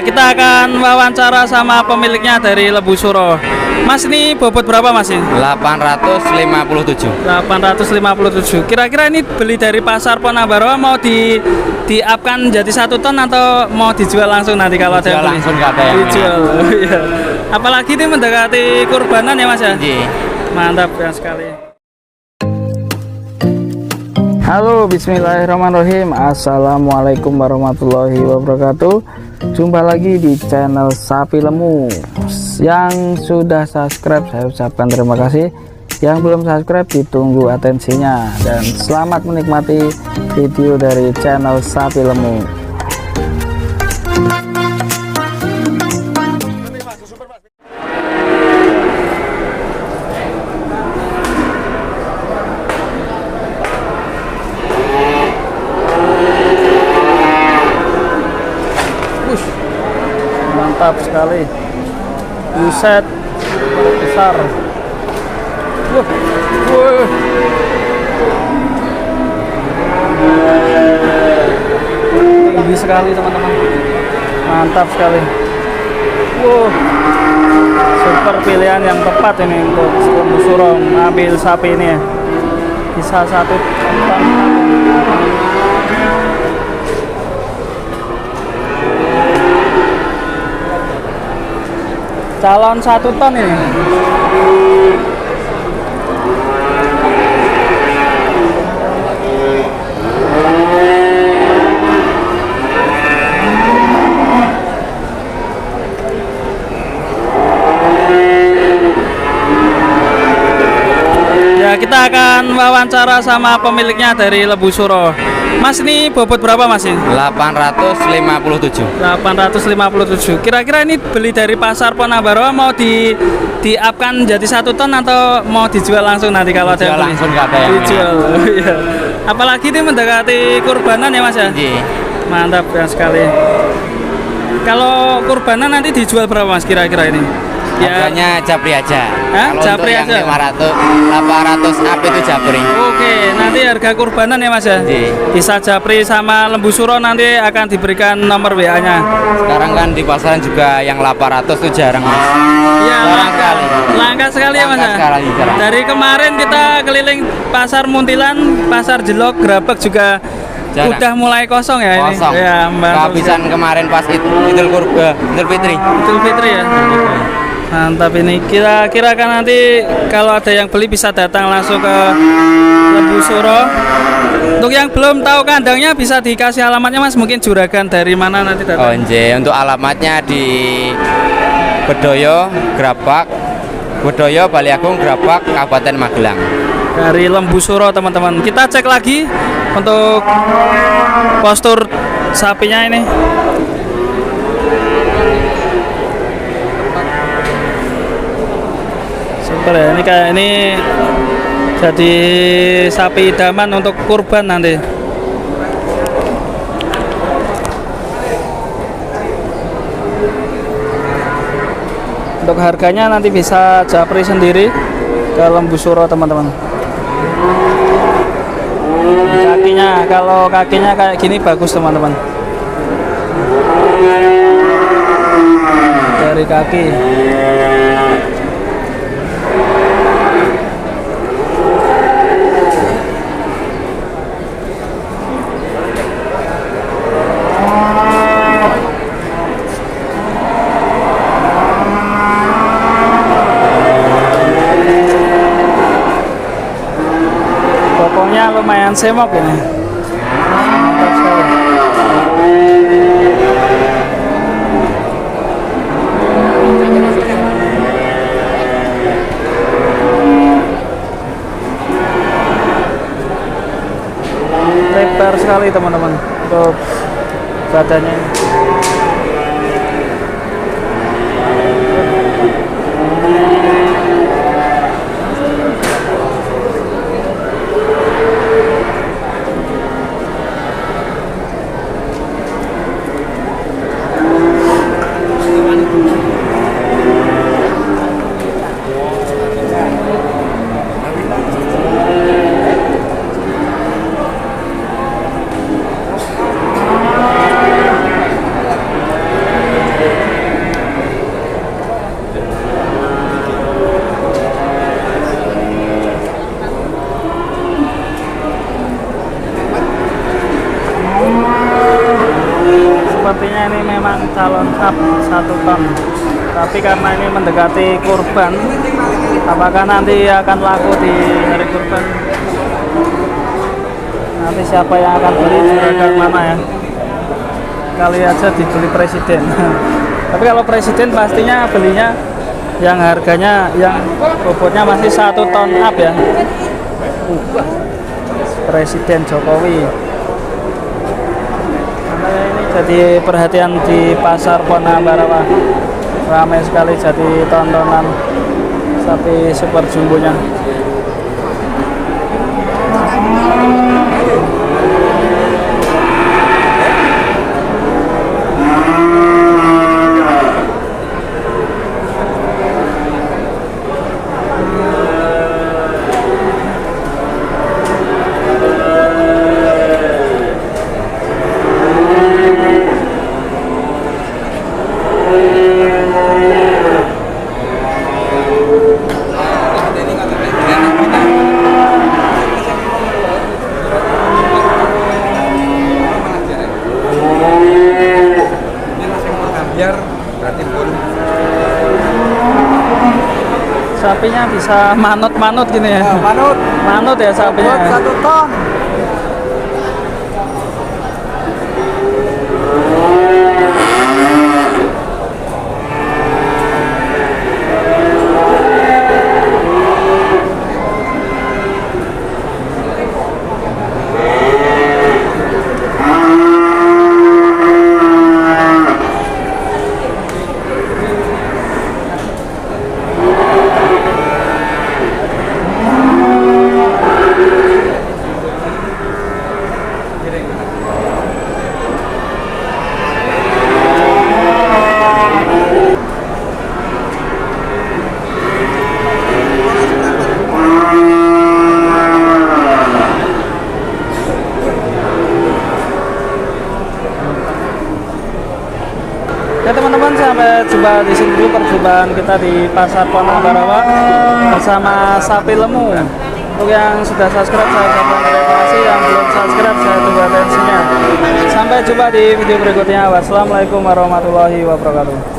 Kita akan wawancara sama pemiliknya dari Lembu Suro. Mas, ini bobot berapa Mas ini? 857. 857. Kira-kira ini beli dari pasar Ponabaro mau diapkan jadi 1 ton atau mau dijual langsung nanti kalau ada yang beli? Langsung nggak ada yang dijual. Iya. Apalagi ini mendekati kurbanan ya Mas ya? Iya. Mantap ya sekali. Halo, bismillahirrahmanirrahim. Assalamualaikum warahmatullahi wabarakatuh. Jumpa lagi di channel Sapi Lemu. Yang sudah subscribe saya ucapkan terima kasih. Yang belum subscribe ditunggu atensinya. Dan selamat menikmati video dari channel Sapi Lemu. Mantap sekali, buset besar. Tinggi sekali teman-teman, mantap sekali. Super pilihan yang tepat ini untuk Lembu Suro ambil sapi ini ya. Bisa 1 ton. Calon 1 ton ini. Ya, kita akan wawancara sama pemiliknya dari Lembu Suro. Mas, ini bobot berapa Mas ini? 857. 857. Kira-kira ini beli dari pasar Ponabaro mau diapkan jadi 1 ton atau mau dijual langsung nanti kalau ada yang beli? Langsung nggak ada yang dijual. Iya. Apalagi ini mendekati kurbanan ya Mas ya? Iya. Mantap ya sekali. Kalau kurbanan nanti dijual berapa Mas kira-kira ini? Ya. Harganya japri aja. Hah? Kalau Japri untuk aja? yang 800 up itu japri. Oke, nanti harga kurbanan ya Mas ya? Iya. Bisa japri sama Lembu Suro nanti akan diberikan nomor WA-nya. Sekarang kan di pasaran juga yang 800 itu jarang Mas. Iya, langka sekali ya Mas. Langka sekali, jarang. Dari kemarin kita keliling pasar Muntilan, pasar Jelok, Grabek juga Jarang. udah mulai kosong ya ini. Kosong. Ya, Kehabisan kemarin pas Idul Fitri. Idul Fitri ya. Mantap ini. Kira-kira kan nanti kalau ada yang beli bisa datang langsung ke Lembu Suro. Untuk yang belum tahu kandangnya bisa dikasih alamatnya Mas, mungkin juragan dari mana nanti datang. Oh, nje. Untuk alamatnya di Bedoyo, Grabak, Bedoyo, Baliagung, Grabak, Kabupaten Magelang. Dari Lembu Suro teman-teman. Kita cek lagi untuk postur sapinya ini. Super ya, ini kayak ini jadi sapi idaman untuk kurban nanti. Untuk harganya nanti bisa japri sendiri ke Lembu Suro teman-teman. Kakinya, kalau kakinya kayak gini bagus teman-teman. Dari kaki. Pokoknya lumayan semok ini. Mantap sekali. Lebar sekali teman-teman untuk badannya. tentang calon up 1 ton. Tapi karena ini mendekati kurban, apakah nanti akan laku di hari kurban? Nanti siapa yang akan beli juragan mana ya? Kali aja dibeli presiden. Tapi kalau presiden pastinya belinya yang harganya yang bobotnya masih 1 ton up ya. Presiden Jokowi. Makanya ini jadi perhatian di pasar Ponabarawa. Ramai sekali jadi tontonan sapi super jumbonya. Biar berarti pun Sapinya bisa manut-manut gini ya. Manut ya sapinya. 1 ton. Ya teman-teman, sampai jumpa di sini dulu perjumpaan kita di Pasar Ponabarawa bersama sapi lemu. Untuk yang sudah subscribe saya ucapkan terima kasih, yang belum subscribe saya tunggu atensinya. Sampai jumpa di video berikutnya. Wassalamualaikum warahmatullahi wabarakatuh.